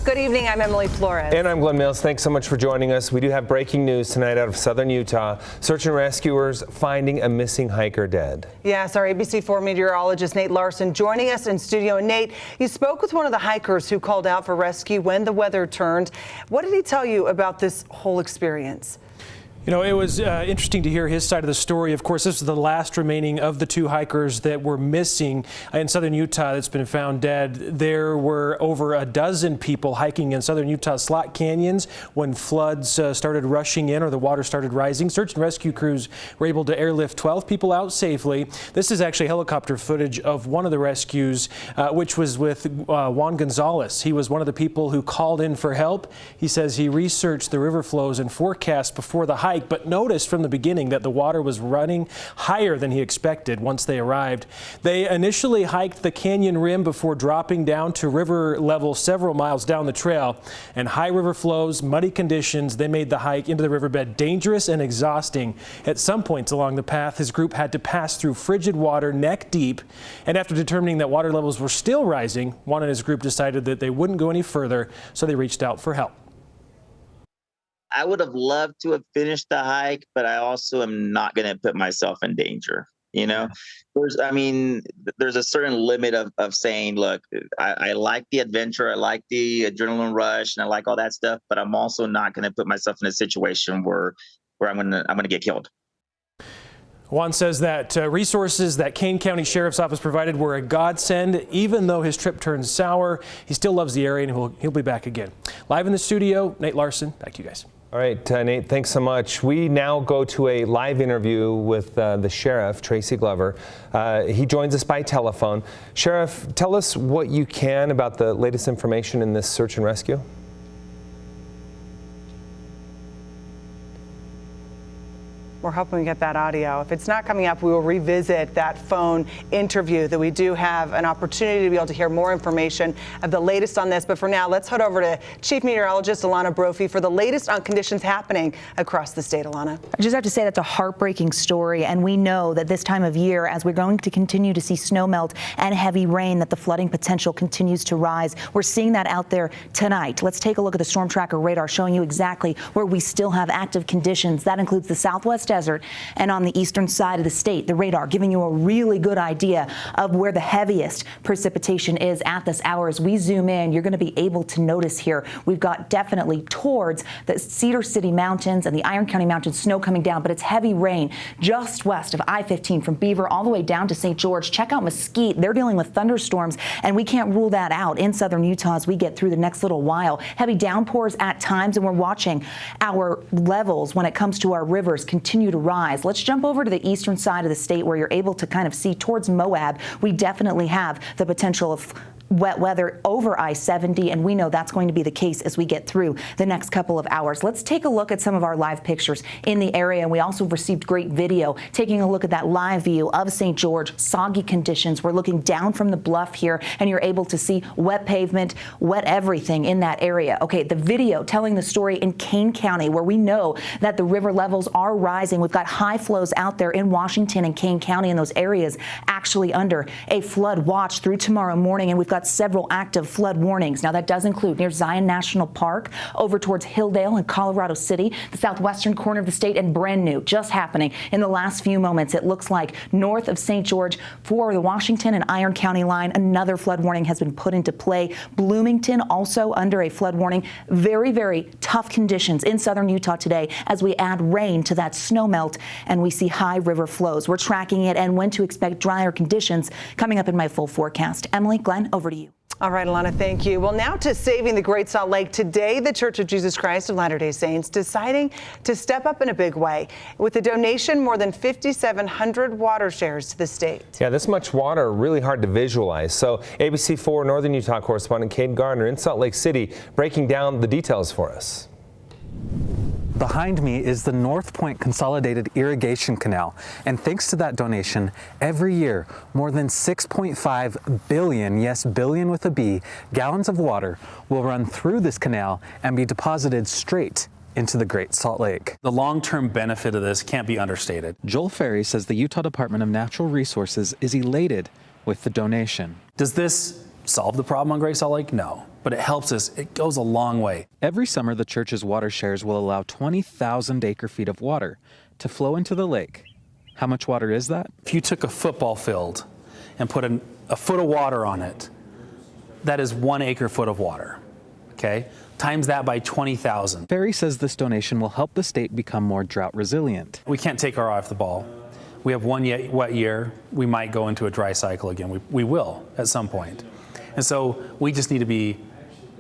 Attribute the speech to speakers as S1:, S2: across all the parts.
S1: Good evening, I'm Emily Flores.
S2: And I'm Glenn Mills. Thanks so much for joining us. We do have breaking news tonight out of southern Utah. Search and rescuers finding a missing hiker dead.
S1: Yes, our ABC4 meteorologist Nate Larson joining us in studio. Nate, you spoke with one of the hikers who called out for rescue when the weather turned. What did he tell you about this whole experience?
S3: You know, it was interesting to hear his side of the story. Of course, this is the last remaining of the two hikers that were missing in southern Utah that's been found dead. There were over a dozen people hiking in southern Utah slot canyons when floods started rushing in or the water started rising. Search and rescue crews were able to airlift 12 people out safely. This is actually helicopter footage of one of the rescues, which was with Juan Gonzalez. He was one of the people who called in for help. He says he researched the river flows and forecast before the hike, but noticed from the beginning that the water was running higher than he expected once they arrived. They initially hiked the canyon rim before dropping down to river level several miles down the trail. And high river flows, muddy conditions, they made the hike into the riverbed dangerous and exhausting. At some points along the path, his group had to pass through frigid water neck deep. And after determining that water levels were still rising, Juan and his group decided that they wouldn't go any further, so they reached out for help.
S4: I would have loved to have finished the hike, but I also am not going to put myself in danger. You know, there's a certain limit of saying, look, I like the adventure, I like the adrenaline rush, and I like all that stuff, but I'm also not going to put myself in a situation where I'm gonna get killed.
S3: Juan says that resources that Kane County Sheriff's Office provided were a godsend. Even though his trip turned sour, he still loves the area and he'll be back again. Live in the studio, Nate Larson, back to you guys.
S2: All right, Nate, thanks so much. We now go to a live interview with the sheriff, Tracy Glover. He joins us by telephone. Sheriff, tell us what you can about the latest information in this search and rescue.
S1: We're hoping we get that audio. If it's not coming up, we will revisit that phone interview that we do have an opportunity to be able to hear more information of the latest on this. But for now, let's head over to Chief Meteorologist Alana Brophy for the latest on conditions happening across the state. Alana.
S5: I just have to say that's a heartbreaking story. And we know that this time of year, as we're going to continue to see snow melt and heavy rain, that the flooding potential continues to rise. We're seeing that out there tonight. Let's take a look at the storm tracker radar showing you exactly where we still have active conditions. That includes the southwest desert and on the eastern side of the state. The radar giving you a really good idea of where the heaviest precipitation is at this hour. As we zoom in, you're going to be able to notice here we've got definitely towards the Cedar City Mountains and the Iron County Mountains snow coming down, but it's heavy rain just west of I-15 from Beaver all the way down to St. George. Check out Mesquite. They're dealing with thunderstorms, and we can't rule that out in southern Utah as we get through the next little while. Heavy downpours at times, and we're watching our levels when it comes to our rivers continue to rise. Let's jump over to the eastern side of the state where you're able to kind of see towards Moab. We definitely have the potential of wet weather over I-70, and we know that's going to be the case as we get through the next couple of hours. Let's take a look at some of our live pictures in the area, and we also received great video taking a look at that live view of St. George. Soggy conditions. We're looking down from the bluff here, and you're able to see wet pavement, wet everything in that area. Okay, the video telling the story in Kane County, where we know that the river levels are rising. We've got high flows out there in Washington and Kane County, and those areas actually under a flood watch through tomorrow morning, and we've got several active flood warnings. Now, that does include near Zion National Park, over towards Hilldale and Colorado City, the southwestern corner of the state, and brand new, just happening in the last few moments. It looks like north of St. George for the Washington and Iron County line, another flood warning has been put into play. Bloomington also under a flood warning. Very, very tough conditions in southern Utah today as we add rain to that snow melt and we see high river flows. We're tracking it and when to expect drier conditions coming up in my full forecast. Emily, Glenn, over to you.
S1: All right, Alana, thank you. Well, now to saving the Great Salt Lake. Today, the Church of Jesus Christ of Latter-day Saints deciding to step up in a big way with a donation more than 5,700 water shares to the state.
S2: Yeah, this much water, really hard to visualize. So ABC4 Northern Utah correspondent Cade Gardner in Salt Lake City breaking down the details for us.
S6: Behind me is the North Point Consolidated Irrigation Canal, and thanks to that donation, every year more than 6.5 billion, yes, billion with a B, gallons of water will run through this canal and be deposited straight into the Great Salt Lake.
S7: The long-term benefit of this can't be understated.
S6: Joel Ferry says the Utah Department of Natural Resources is elated with the donation.
S7: Does this solve the problem on Great Salt Lake? No. but it helps us. It goes a long way.
S6: Every summer, the church's water shares will allow 20,000 acre-feet of water to flow into the lake. How much water is that?
S7: If you took a football field and put a foot of water on it, that is 1 acre-foot of water, okay? Times that by 20,000.
S6: Ferry says this donation will help the state become more drought resilient.
S7: We can't take our eye off the ball. We have one wet year. We might go into a dry cycle again. We will at some point. And so we just need to be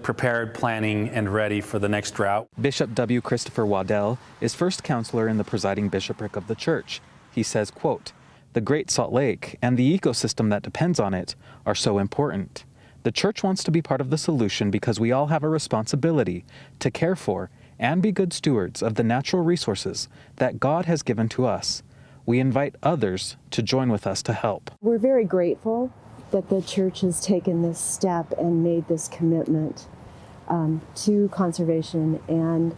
S7: prepared, planning, and ready for the next drought.
S6: Bishop W. Christopher Waddell is first counselor in the presiding bishopric of the church. He says, quote, "The Great Salt Lake and the ecosystem that depends on it are so important. The church wants to be part of the solution because we all have a responsibility to care for and be good stewards of the natural resources that God has given to us. We invite others to join with us to help."
S8: We're very grateful that the church has taken this step and made this commitment to conservation and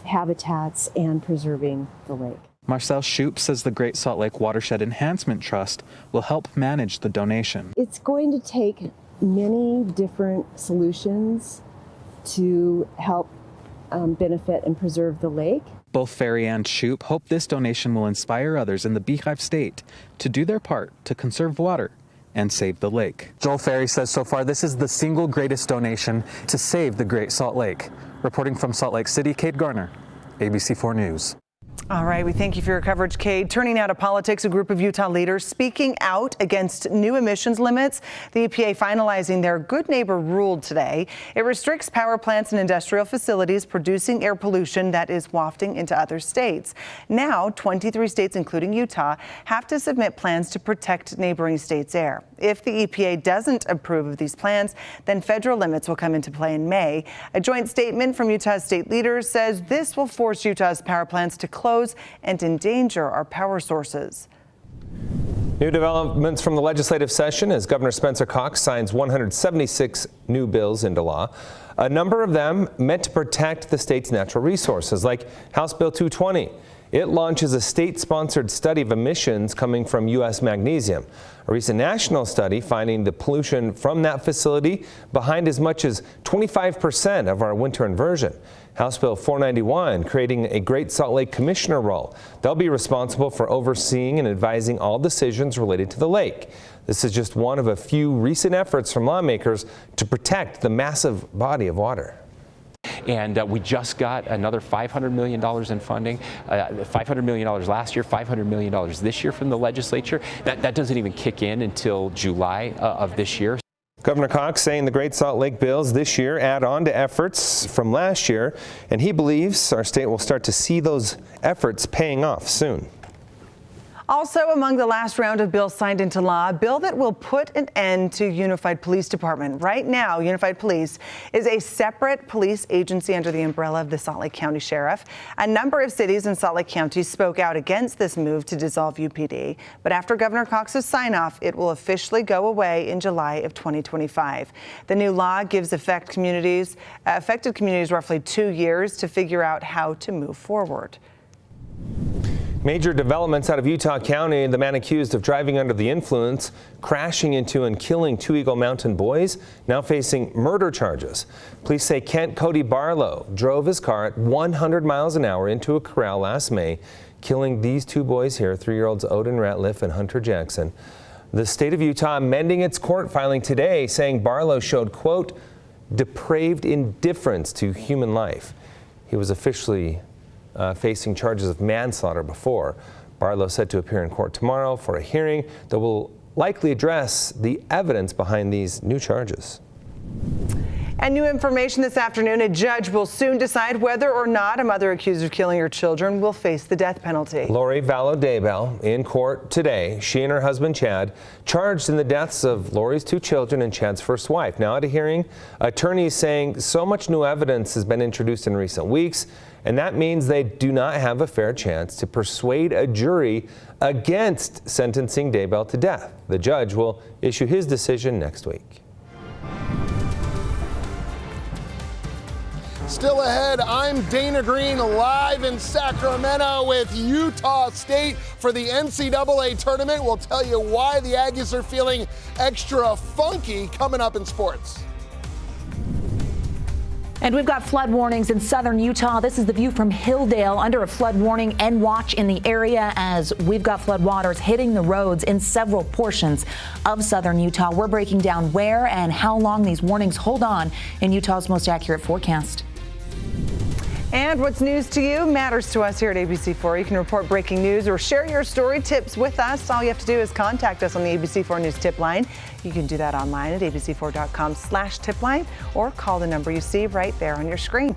S8: habitats and preserving the lake.
S6: Marcel Shoup says the Great Salt Lake Watershed Enhancement Trust will help manage the donation.
S8: It's going to take many different solutions to help benefit and preserve the lake.
S6: Both Ferry and Shoup hope this donation will inspire others in the Beehive State to do their part to conserve water and save the lake. Joel Ferry says so far this is the single greatest donation to save the Great Salt Lake. Reporting from Salt Lake City, Cade Garner, ABC4 News.
S1: All right, we thank you for your coverage, Cade. Turning now to politics, a group of Utah leaders speaking out against new emissions limits. The EPA finalizing their Good Neighbor rule today. It restricts power plants and industrial facilities producing air pollution that is wafting into other states. Now, 23 states, including Utah, have to submit plans to protect neighboring states' air. If the EPA doesn't approve of these plans, then federal limits will come into play in May. A joint statement from Utah's state leaders says this will force Utah's power plants to close and endanger our power sources.
S2: New developments from the legislative session as Governor Spencer Cox signs 176 new bills into law. A number of them meant to protect the state's natural resources, like House Bill 220. It launches a state-sponsored study of emissions coming from U.S. magnesium. A recent national study finding the pollution from that facility behind as much as 25% of our winter inversion. House Bill 491 creating a Great Salt Lake Commissioner role. They'll be responsible for overseeing and advising all decisions related to the lake. This is just one of a few recent efforts from lawmakers to protect the massive body of water.
S9: And we just got another $500 million in funding, $500 million last year, $500 million this year from the legislature. That doesn't even kick in until July of this year.
S2: Governor Cox saying the Great Salt Lake bills this year add on to efforts from last year, and he believes our state will start to see those efforts paying off soon.
S1: Also among the last round of bills signed into law, a bill that will put an end to Unified Police Department. Right now, Unified Police is a separate police agency under the umbrella of the Salt Lake County Sheriff. A number of cities in Salt Lake County spoke out against this move to dissolve UPD. But after Governor Cox's sign-off, it will officially go away in July of 2025. The new law gives affected communities roughly 2 years to figure out how to move forward.
S2: Major developments out of Utah County. The man accused of driving under the influence, crashing into and killing 2 Eagle Mountain boys, now facing murder charges. Police say Kent Cody Barlow drove his car at 100 miles an hour into a corral last May, killing these 2 boys here, 3-year-olds Odin Ratliff and Hunter Jackson. The state of Utah amending its court filing today, saying Barlow showed, quote, depraved indifference to human life. He was officially facing charges of manslaughter before. Barlow set to appear in court tomorrow for a hearing that will likely address the evidence behind these new charges.
S1: And new information this afternoon, a judge will soon decide whether or not a mother accused of killing her children will face the death penalty.
S2: Lori Vallow-Daybell in court today. She and her husband Chad charged in the deaths of Lori's 2 children and Chad's first wife. Now at a hearing, attorneys saying so much new evidence has been introduced in recent weeks, and that means they do not have a fair chance to persuade a jury against sentencing Daybell to death. The judge will issue his decision next week.
S10: Still ahead, I'm Dana Green live in Sacramento with Utah State for the NCAA tournament. We'll tell you why the Aggies are feeling extra funky coming up in sports.
S5: And we've got flood warnings in southern Utah. This is the view from Hilldale, under a flood warning and watch in the area as we've got flood waters hitting the roads in several portions of southern Utah. We're breaking down where and how long these warnings hold on in Utah's most accurate forecast.
S1: And what's news to you matters to us here at ABC4. You can report breaking news or share your story tips with us. All you have to do is contact us on the ABC4 News tip line. You can do that online at abc4.com/tipline or call the number you see right there on your screen.